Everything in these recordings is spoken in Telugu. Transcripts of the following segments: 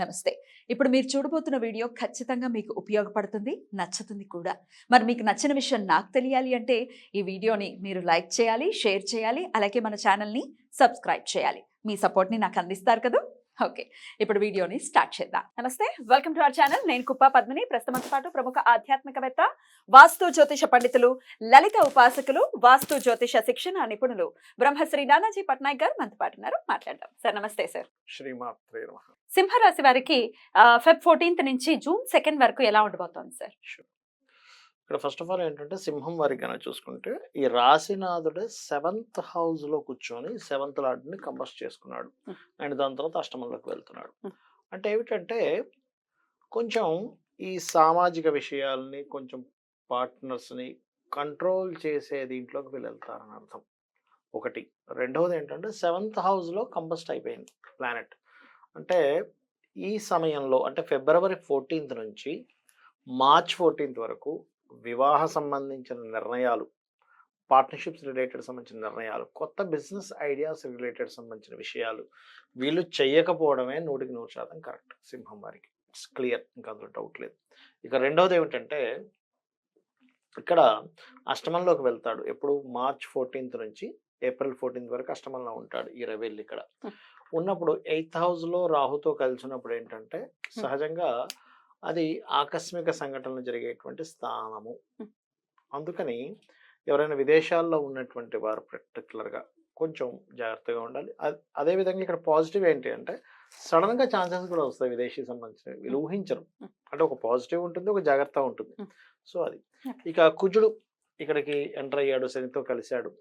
నమస్తే. ఇప్పుడు మీరు చూడబోతున్న వీడియో ఖచ్చితంగా మీకు ఉపయోగపడుతుంది, నచ్చుతుంది కూడా. మరి మీకు నచ్చిన విషయం నాకు తెలియాలి అంటే ఈ వీడియోని మీరు లైక్ చేయాలి, షేర్ చేయాలి, అలాగే మన ఛానల్‌ని సబ్స్క్రైబ్ చేయాలి. మీ సపోర్ట్‌ని నాకు అందిస్తారు కదూ! ఓకే. ఇప్పుడు వీడియోని స్టార్ట్ చేద్దాం. నమస్తే. Welcome to our channel. నేను కుప్ప పద్మిని. ప్రస్తుతంతో పాటు ప్రముఖ ఆధ్యాత్మికవేత్త, వాస్తు జ్యోతిష పండితులు, లలిత ఉపాసకులు, వాస్తు జ్యోతిష శిక్షణ నిపుణులు బ్రహ్మశ్రీ నానాజీ పట్నాయక్ గారు మనతో పాటు ఉన్నారు. మాట్లాడదాం. సార్ నమస్తే సార్. శ్రీమాత్రే నమః. సింహరాశి వారికి ఫెబ్ 14th నుంచి జూన్ 2 వరకు ఎలా ఉండబోతోంది సార్? ఇక్కడ ఫస్ట్ ఆఫ్ ఆల్ ఏంటంటే సింహం వారికి కనుక చూసుకుంటే ఈ రాశినాథుడే 7th హౌస్ లో కూర్చొని 7th లార్డ్ని కంబస్ట్ చేసుకున్నాడు అండ్ దాని తర్వాత అష్టమంలోకి వెళ్తున్నాడు. అంటే ఏమిటంటే కొంచెం ఈ సామాజిక విషయాల్ని కొంచెం పార్ట్నర్స్ని కంట్రోల్ చేసే దీంట్లోకి వీళ్ళు వెళ్తారని అర్థం. ఒకటి. రెండవది ఏంటంటే 7th హౌస్లో కంబస్ట్ అయిపోయింది ప్లానెట్. అంటే ఈ సమయంలో అంటే ఫిబ్రవరి 14th నుంచి మార్చ్ 14th వరకు వివాహ సంబంధించిన నిర్ణయాలు, పార్ట్నర్షిప్స్ రిలేటెడ్ సంబంధించిన నిర్ణయాలు, కొత్త బిజినెస్ ఐడియాస్ రిలేటెడ్ సంబంధించిన విషయాలు వీళ్ళు చేయకపోవడమే 100% కరెక్ట్ సింహం వారికి. ఇట్స్ క్లియర్, ఇంకా అందులో డౌట్ లేదు. ఇక రెండవది ఏమిటంటే ఇక్కడ అష్టమంలోకి వెళ్తాడు. ఎప్పుడు మార్చ్ 14th నుంచి ఏప్రిల్ 14th వరకు అష్టమంలో ఉంటాడు ఈ రవి ఇక్కడ ఉన్నప్పుడు 8th హౌస్లో రాహుతో కలిసినప్పుడు ఏంటంటే సహజంగా అది ఆకస్మిక సంఘటనలు జరిగేటువంటి స్థానము. అందుకని ఎవరైనా విదేశాల్లో ఉన్నటువంటి వారు పర్టికులర్గా కొంచెం జాగ్రత్తగా ఉండాలి. అదేవిధంగా ఇక్కడ పాజిటివ్ ఏంటి అంటే సడన్గా ఛాన్సెస్ కూడా వస్తాయి విదేశీ సంబంధించినవి, వీళ్ళు ఊహించరు. అంటే ఒక పాజిటివ్ ఉంటుంది, ఒక జాగ్రత్త ఉంటుంది. సో అది. ఇక కుజుడు ఇక్కడికి ఎంటర్ అయ్యాడు, శనితో కలిశాడు.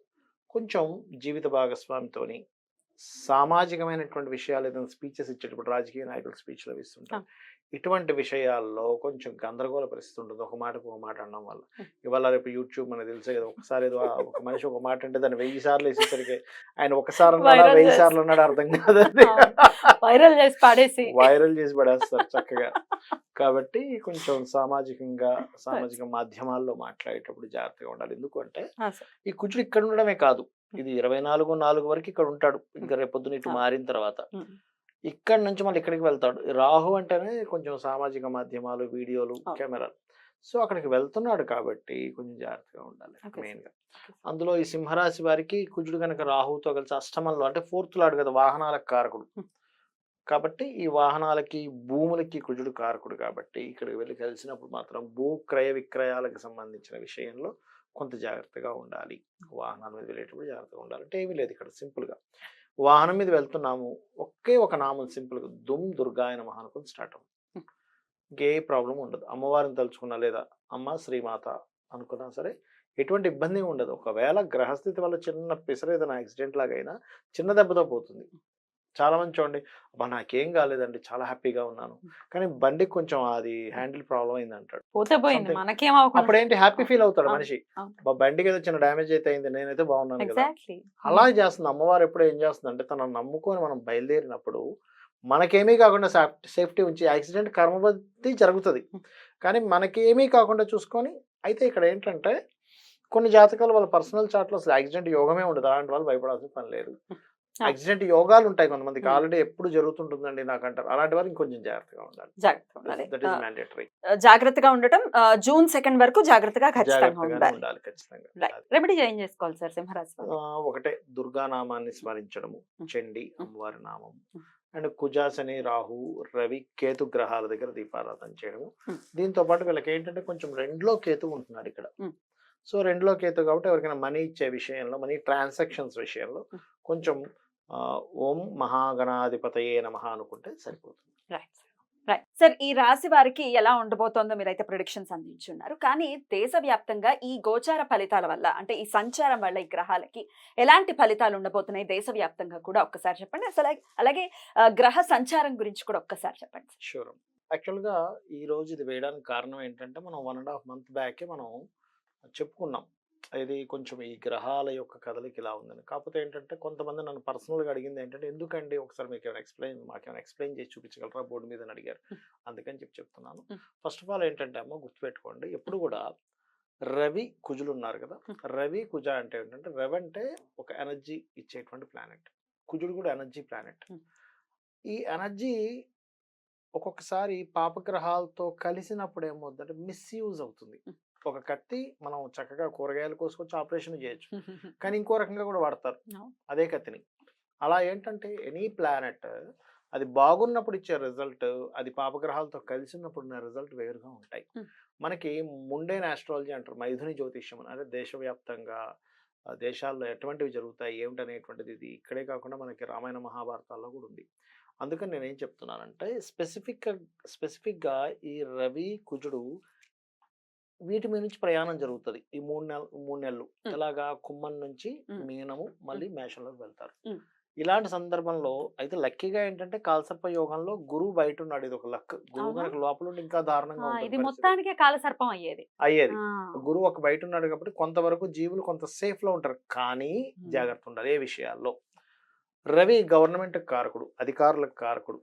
కొంచెం జీవిత భాగస్వామితోని సామాజికమైనటువంటి విషయాలు ఏదైనా స్పీచెస్ ఇచ్చేటప్పుడు రాజకీయ నాయకులు స్పీచ్లు ఇస్తుంటారు. ఇటువంటి విషయాల్లో కొంచెం గందరగోళ పరిస్థితి ఉంటుంది, ఒక మాటకు ఒక మాట అనడం వల్ల. ఇవాళ రేపు యూట్యూబ్ మనకు తెలిసే కదా, ఒకసారి ఏదో ఒక మనిషి ఒక మాట అంటే దాన్ని 1000 సార్లు వేసేసరికి ఆయన ఒకసారి అన్నాడా 1000 సార్లు అన్నాడు అర్థం కాదండి. వైరల్ చేసి పడేస్తారు చక్కగా. కాబట్టి కొంచెం సామాజిక మాధ్యమాల్లో మాట్లాడేటప్పుడు జాగ్రత్తగా ఉండాలి. ఎందుకంటే ఈ కుజుడు ఇక్కడ ఉండడమే కాదు, ఇది 24/4 వరకు ఇక్కడ ఉంటాడు. ఇంకా రేపొద్దున ఇటు మారిన తర్వాత ఇక్కడ నుంచి మళ్ళీ ఇక్కడికి వెళ్తాడు. రాహు అంటేనే కొంచెం సామాజిక మాధ్యమాలు, వీడియోలు, కెమెరాలు. సో అక్కడికి వెళ్తున్నాడు కాబట్టి కొంచెం జాగ్రత్తగా ఉండాలి మెయిన్గా. అందులో ఈ సింహరాశి వారికి కుజుడు కనుక రాహుతో కలిసి అష్టమంలో అంటే 4th లార్డ్ కదా, వాహనాలకు కారకుడు కాబట్టి ఈ వాహనాలకి భూములకి కుజుడు కారకుడు కాబట్టి ఇక్కడికి వెళ్ళి కలిసినప్పుడు మాత్రం భూ క్రయ విక్రయాలకు సంబంధించిన విషయంలో కొంత జాగ్రత్తగా ఉండాలి. వాహనాల మీద వెళ్ళేటప్పుడు జాగ్రత్తగా ఉండాలి. అంటే ఏమీ లేదు, ఇక్కడ సింపుల్గా వాహనం మీద వెళ్తున్నాము, ఒకే ఒక నామం సింపుల్గా దుమ్ దుర్గాయ నమః అనుకుని స్టార్ట్ అవుతుంది. ఇంకే ప్రాబ్లం ఉండదు. అమ్మవారిని తలుచుకున్నా లేదా అమ్మ శ్రీమాత అనుకున్నా సరే ఎటువంటి ఇబ్బంది ఉండదు. ఒకవేళ గ్రహస్థితి వల్ల చిన్న పిసర ఏదైనా యాక్సిడెంట్ లాగా అయినా చిన్న దెబ్బతో పోతుంది. చాలా మంది చూడండి, అబ్బా నాకేం కాలేదండి, చాలా హ్యాపీగా ఉన్నాను, కానీ బండికి కొంచెం అది హ్యాండిల్ ప్రాబ్లం అయింది అంటాడు. అప్పుడేంటి హ్యాపీ ఫీల్ అవుతాడు మనిషి, బండికి ఏదో చిన్న డ్యామేజ్ అయితే అయింది, నేనైతే బాగున్నాను కదా. అలా చేస్తుంది అమ్మవారు. ఎప్పుడు ఏం చేస్తుంది అంటే తనను నమ్ముకొని మనం బయలుదేరినప్పుడు మనకేమీ కాకుండా సేఫ్టీ ఉంచి, యాక్సిడెంట్ కర్మబద్ధి జరుగుతుంది కానీ మనకేమీ కాకుండా చూసుకొని. అయితే ఇక్కడ ఏంటంటే కొన్ని జాతకాలు వాళ్ళ పర్సనల్ చార్ట్లో అసలు యాక్సిడెంట్ యోగమే ఉండదు. అలాంటి వాళ్ళు భయపడాల్సిన పని లేదు. యాక్సిడెంట్ యోగాలు ఉంటాయి కొంతమందికి, ఆల్రెడీ ఎప్పుడు జరుగుతుంటుందండి నాకు అంటారు. అలాంటి వారు ఇంకొంచెం జాగ్రత్తగా ఉండాలి. That is mandatory. జాగ్రత్తగా ఉండటం జూన్ 2 వరకు జాగ్రత్తగా ఉండాలి ఖచ్చితంగా. రెమెడీ ఏం చేసుకోవాలి సార్ సింహరాశి? ఒకటే దుర్గా నామాన్ని స్మరించడము, చండి అమ్మవారి నామం, అండ్ కుజ, శని, రాహు, రవి, కేతు గ్రహాల దగ్గర దీపారాధన చేయడము. దీంతో పాటు వీళ్ళకి ఏంటంటే కొంచెం 2లో కేతు ఉంటున్నాడు ఇక్కడ. సో 2లో కేతు కాబట్టి ఎవరికైనా మనీ ఇచ్చే విషయంలో, మనీ ట్రాన్సాక్షన్స్ విషయంలో కొంచెం ఓం మహాగణాధిపతయే నమః అనుకుంటే సరిపోతుంది. సార్ ఈ రాశి వారికి ఎలా ఉండబోతోందో మీరైతే ప్రిడిక్షన్స్ అందించున్నారు. కానీ దేశవ్యాప్తంగా ఈ గోచార ఫలితాల వల్ల, అంటే ఈ సంచారం వల్ల ఈ గ్రహాలకి ఎలాంటి ఫలితాలు ఉండబోతున్నాయి దేశవ్యాప్తంగా కూడా ఒక్కసారి చెప్పండి. అసలు అలాగే గ్రహ సంచారం గురించి కూడా ఒక్కసారి చెప్పండి. షూర్. యాక్చువల్గా ఈ రోజు ఇది వేయడానికి కారణం ఏంటంటే మనం 1.5 month బ్యాకే మనం చెప్పుకున్నాం ఇది కొంచెం ఈ గ్రహాల యొక్క కదలిక ఇలా ఉందని. కాకపోతే ఏంటంటే కొంతమంది నన్ను పర్సనల్గా అడిగింది ఏంటంటే, ఎందుకండి ఒకసారి మీకు మాకేమైనా ఎక్స్ప్లెయిన్ చేసి చూపించగలరా బోర్డు మీద అని అడిగారు. అందుకని చెప్తున్నాను. ఫస్ట్ ఆఫ్ ఆల్ ఏంటంటే అమ్మ గుర్తుపెట్టుకోండి, ఎప్పుడు కూడా రవి కుజులు ఉన్నారు కదా, రవి కుజ అంటే ఏంటంటే, రవి అంటే ఒక ఎనర్జీ ఇచ్చేటువంటి ప్లానెట్, కుజుడు కూడా ఎనర్జీ ప్లానెట్. ఈ ఎనర్జీ ఒక్కొక్కసారి పాపగ్రహాలతో కలిసినప్పుడు ఏమవుతుందంటే మిస్యూజ్ అవుతుంది. ఒక కత్తి మనం చక్కగా కూరగాయలు కోసుకొచ్చి ఆపరేషన్ చేయొచ్చు. కానీ ఇంకో రకంగా కూడా వాడతారు అవును. అదే కత్తిని. అలా ఏంటంటే ఎనీ ప్లానెట్ అది బాగున్నప్పుడు ఇచ్చే రిజల్ట్, అది పాపగ్రహాలతో కలిసి ఉన్నప్పుడు ఉన్న రిజల్ట్ వేరుగా ఉంటాయి. మనకి ముండేన్ ఆస్ట్రాలజీ అంటారు, మైథుని జ్యోతిష్యం అని. అంటే దేశవ్యాప్తంగా దేశాల్లో ఎటువంటివి జరుగుతాయి ఏమిటనేటువంటిది ఇది ఇక్కడే కాకుండా మనకి రామాయణ మహాభారతాల్లో కూడా ఉంది. అందుకని నేనేం చెప్తున్నానంటే స్పెసిఫిక్గా ఈ రవి కుజుడు వీటి మీద నుంచి ప్రయాణం జరుగుతది. ఈ 3 నెలలు. హ్మ్. ఎలాగా కుంభం నుంచి హ్మ్. మీనము మళ్ళీ మేషంలోకి వెళ్తారు. హ్మ్. ఇలాంటి సందర్భంలో అయితే లక్కీగా ఏంటంటే కాలసర్ప యోగంలో గురువు బయట ఉన్నాడు. ఇది ఒక లక్. గురువు అవునా? గనక లోపల ఉండి ఇంకా దారుణంగా ఉంటుంది ఇది పరిస్థితి. మొత్తానికే కాలసర్పం అయ్యేది. అయ్యేది. ఆ! గురువు ఒక బయట ఉన్నాడు కాబట్టి కొంతవరకు జీవులు కొంత సేఫ్ లో ఉంటారు. కానీ హ్మ్. జాగ్రత్త ఉండాలి ఏ విషయాల్లో. రవి గవర్నమెంట్ కారకుడు, అధికారులకు కారకుడు,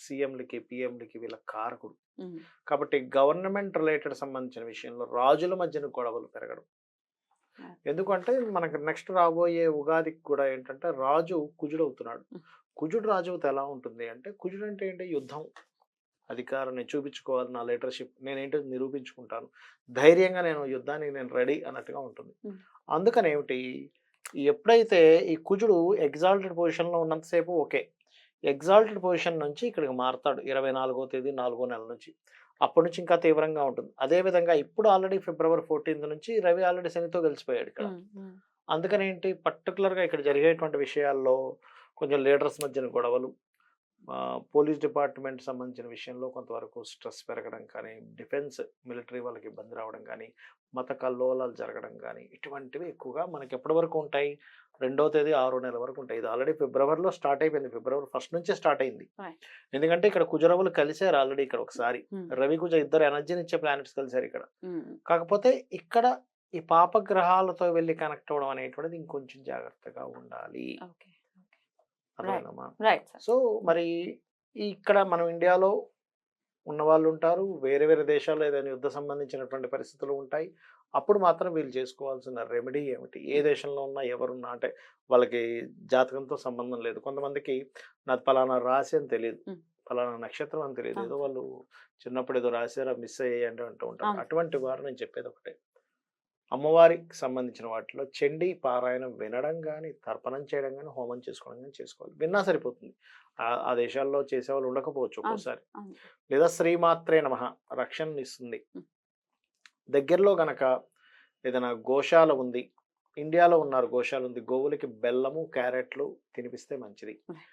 సీఎంలకి పిఎంలకి వీళ్ళ కారకుడు. హ్మ్. కాబట్టి గవర్నమెంట్ రిలేటెడ్ సంబంధించిన విషయంలో రాజుల మధ్యన గొడవలు పెరగడం. ఆ! ఎందుకంటే మనకు నెక్స్ట్ రాబోయే ఉగాదికి కూడా ఏంటంటే రాజు కుజుడు అవుతున్నాడు. హ్మ్. కుజుడు రాజు అవుతే ఎలా ఉంటుంది అంటే, కుజుడు అంటే ఏంటి? యుద్ధం, అధికారాన్ని చూపించుకోవాలి, నా లీడర్షిప్ నేనేంటో నిరూపించుకుంటాను, ధైర్యంగా నేను యుద్ధానికి నేను రెడీ అన్నట్టుగా ఉంటుంది. హ్మ్. అందుకని ఏమిటి, ఎప్పుడైతే ఈ కుజుడు ఎగ్జాల్టెడ్ పొజిషన్లో ఉన్నంతసేపు ఓకే, ఎగ్జాల్టెడ్ పొజిషన్ నుంచి ఇక్కడికి మారతాడు 24వ తేదీ 4వ నెల నుంచి. అప్పటి నుంచి ఇంకా తీవ్రంగా ఉంటుంది. అదేవిధంగా ఇప్పుడు ఆల్రెడీ ఫిబ్రవరి 14 నుంచి రవి ఆల్రెడీ శనితో కలిసిపోయాడు ఇక్కడ. హ్మ్. హ్మ్. అందుకని ఏంటి, పర్టికులర్గా ఇక్కడ జరిగేటువంటి విషయాల్లో కొంచెం లీడర్స్ మధ్యన గొడవలు, పోలీస్ డిపార్ట్మెంట్ సంబంధించిన విషయంలో కొంతవరకు స్ట్రెస్ పెరగడం కానీ, డిఫెన్స్ మిలిటరీ వాళ్ళకి ఇబ్బంది రావడం కానీ, మత కల్లోలాలు జరగడం కానీ, ఇటువంటివి ఎక్కువగా మనకి ఎప్పటి వరకు ఉంటాయి, 2వ తేదీ 6వ నెల వరకు ఉంటాయి. ఇది ఆల్రెడీ ఫిబ్రవరిలో స్టార్ట్ అయిపోయింది. ఫిబ్రవరి 1 నుంచే స్టార్ట్ అయింది. Right. ఎందుకంటే ఇక్కడ కుజరవులు కలిసారు ఆల్రెడీ ఇక్కడ ఒకసారి. హ్మ్. రవి కుజ ఇద్దరు ఎనర్జీని ఇచ్చే ప్లానెట్స్ కలిసారు ఇక్కడ. హ్మ్. కాకపోతే ఇక్కడ ఈ పాపగ్రహాలతో వెళ్ళి కనెక్ట్ అవ్వడం అనేటువంటిది ఇంకొంచెం జాగ్రత్తగా ఉండాలి. ఓకే. అర్థమైందమ్మా? Right sir. సో మరి ఇక్కడ మనం ఇండియాలో ఉన్నవాళ్ళు ఉంటారు, వేరే వేరే దేశాల్లో ఏదైనా యుద్ధ సంబంధించినటువంటి పరిస్థితులు ఉంటాయి. అప్పుడు మాత్రం వీళ్ళు చేసుకోవాల్సిన రెమెడీ ఏమిటి? ఏ దేశంలో ఉన్నా ఎవరున్నా అంటే వాళ్ళకి జాతకంతో సంబంధం లేదు. కొంతమందికి నాది పలానా రాశి అని తెలియదు, హ్మ్. పలానా నక్షత్రం అని తెలియదు. ఏదో అవును. వాళ్ళు చిన్నప్పుడు ఏదో రాశారా మిస్ అయ్యాయంటే అంటూ ఉంటారు. అవును. అటువంటి వారు నేను చెప్పేది ఒకటే, అమ్మవారికి సంబంధించిన వాటిలో చండీ పారాయణం వినడం గానీ, తర్పణం చేయడం గానీ, హోమం చేసుకోవడం గానీ చేసుకోవాలి. విన్నా సరిపోతుంది. ఆ దేశాల్లో చేసేవాళ్ళు ఉండకపోవచ్చు అవును. ఒక్కోసారి. అవును. లేదా శ్రీమాత్రే నమః రక్షణనిస్తుంది. హ్మ్. దగ్గరలో గనక ఏదైనా గోశాల ఉంది, ఇండియాలో ఉన్నారు గోశాల ఉంది, గోవులకి బెల్లము, క్యారెట్లు తినిపిస్తే మంచిది. హ్మ్.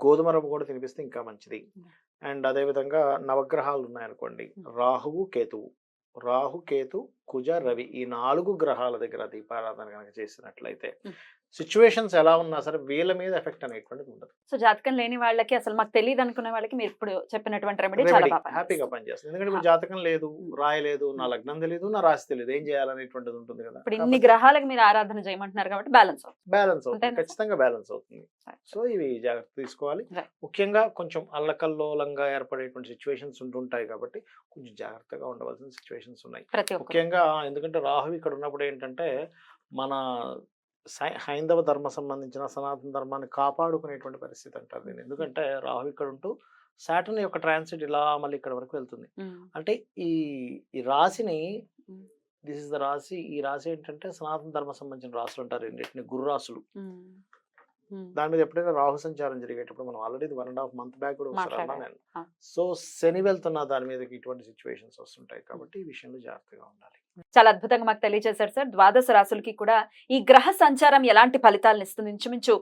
గోధుమ రవ్వ కూడా తినిపిస్తే ఇంకా మంచిది. హ్మ్. అండ్ అదేవిధంగా నవగ్రహాలు ఉన్నాయనుకోండి, రాహువు, కేతువు. రాహు, కేతు, కుజ, రవి ఈ 4 గ్రహాల దగ్గర దీపారాధన గనక చేసినట్లయితే హ్మ్. సిచ్యువేషన్స్ ఎలా ఉన్నా సరే వీళ్ళ మీద ఎఫెక్ట్ అనేటువంటిది ఉండదు. సో జాతకం లేని వాళ్ళకి, అసలు మాకు తెలియదు అనుకునే వాళ్ళకి మీరు ఇప్పుడు చెప్పినటువంటి రెమెడీ చాలా రెమెడీ బాగా హ్యాపీగా పనిచేస్తుంది. పనిచేస్తుంది. ఎందుకంటే ఇప్పుడు జాతకం లేదు, హ్మ్. రాయలేదు, నా హ్మ్. లగ్నం తెలియదు, నా రాశి తెలియదు, ఏం చేయాలనేటువంటిది ఉంటుంది కదా. ఇప్పుడు ఇన్ని కాబట్టి గ్రహాలకు మీరు ఆరాధన చేయమంటున్నారు కాబట్టి బ్యాలెన్స్ అవుతుంది. బ్యాలెన్స్ అవుతుంది, అంతేనా సార్? ఖచ్చితంగా బ్యాలెన్స్ అవుతుంది. Right. సో ఇవి జాగ్రత్త తీసుకోవాలి. Right. ముఖ్యంగా కొంచెం అల్లకల్లోలంగా ఏర్పడేటువంటి సిచ్యువేషన్స్ ఉంటుంటాయి కాబట్టి కొంచెం జాగ్రత్తగా ఉండవలసిన సిచ్యువేషన్స్ ఉన్నాయి. ప్రతి ఒక్కరు. ముఖ్యంగా ఎందుకంటే రాహు ఇక్కడ ఉన్నప్పుడు ఏంటంటే మన హైందవ ధర్మ సంబంధించిన సనాతన ధర్మాన్ని కాపాడుకునేటువంటి పరిస్థితి అంటారు దీన్ని. ఎందుకంటే రాహు ఇక్కడ ఉంటూ సాటర్న్ యొక్క ట్రాన్సిట్ ఇలా మళ్ళీ ఇక్కడ వరకు వెళ్తుంది. హ్మ్. అంటే ఈ ఈ రాశిని, హ్మ్. దిస్ ఇస్ ద రాశి, ఈ రాశి ఏంటంటే సనాతన ధర్మ సంబంధించిన రాశులు అంటారు రెండింటిని, గురు రాశులు. హ్మ్. హ్మ్. దాని మీద ఎప్పుడైనా రాహు సంచారం జరిగేటప్పుడు మనం ఆల్రెడీ 1.5 month బ్యాక్ కూడా ఒకసారి అన్నా మాట్లాడారు. నేను. ఆ. సో శని వెళ్తున్న దాని మీదకి ఇటువంటి సిచ్యువేషన్స్ వస్తుంటాయి కాబట్టి ఈ విషయంలో జాగ్రత్తగా ఉండాలి. చాలా అద్భుతంగా మాకు తెలియజేశారు సార్. ద్వాదశ రాశులకి కూడా ఈ గ్రహ సంచారం ఎలాంటి ఫలితాలను ఇస్తుంది, ఇంచుమించు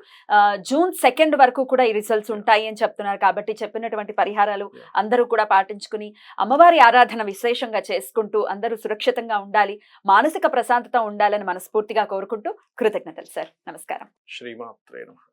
జూన్ 2 వరకు కూడా ఈ రిజల్ట్స్ ఉంటాయి అని చెప్తున్నారు. కాబట్టి చెప్పినటువంటి పరిహారాలు Yeah. అందరూ కూడా పాటించుకుని అమ్మవారి ఆరాధన విశేషంగా చేసుకుంటూ అందరూ సురక్షితంగా ఉండాలి, మానసిక ప్రశాంతత ఉండాలని మనస్ఫూర్తిగా కోరుకుంటూ కృతజ్ఞతలు సార్. నమస్కారం. శ్రీమాత్రే నమః.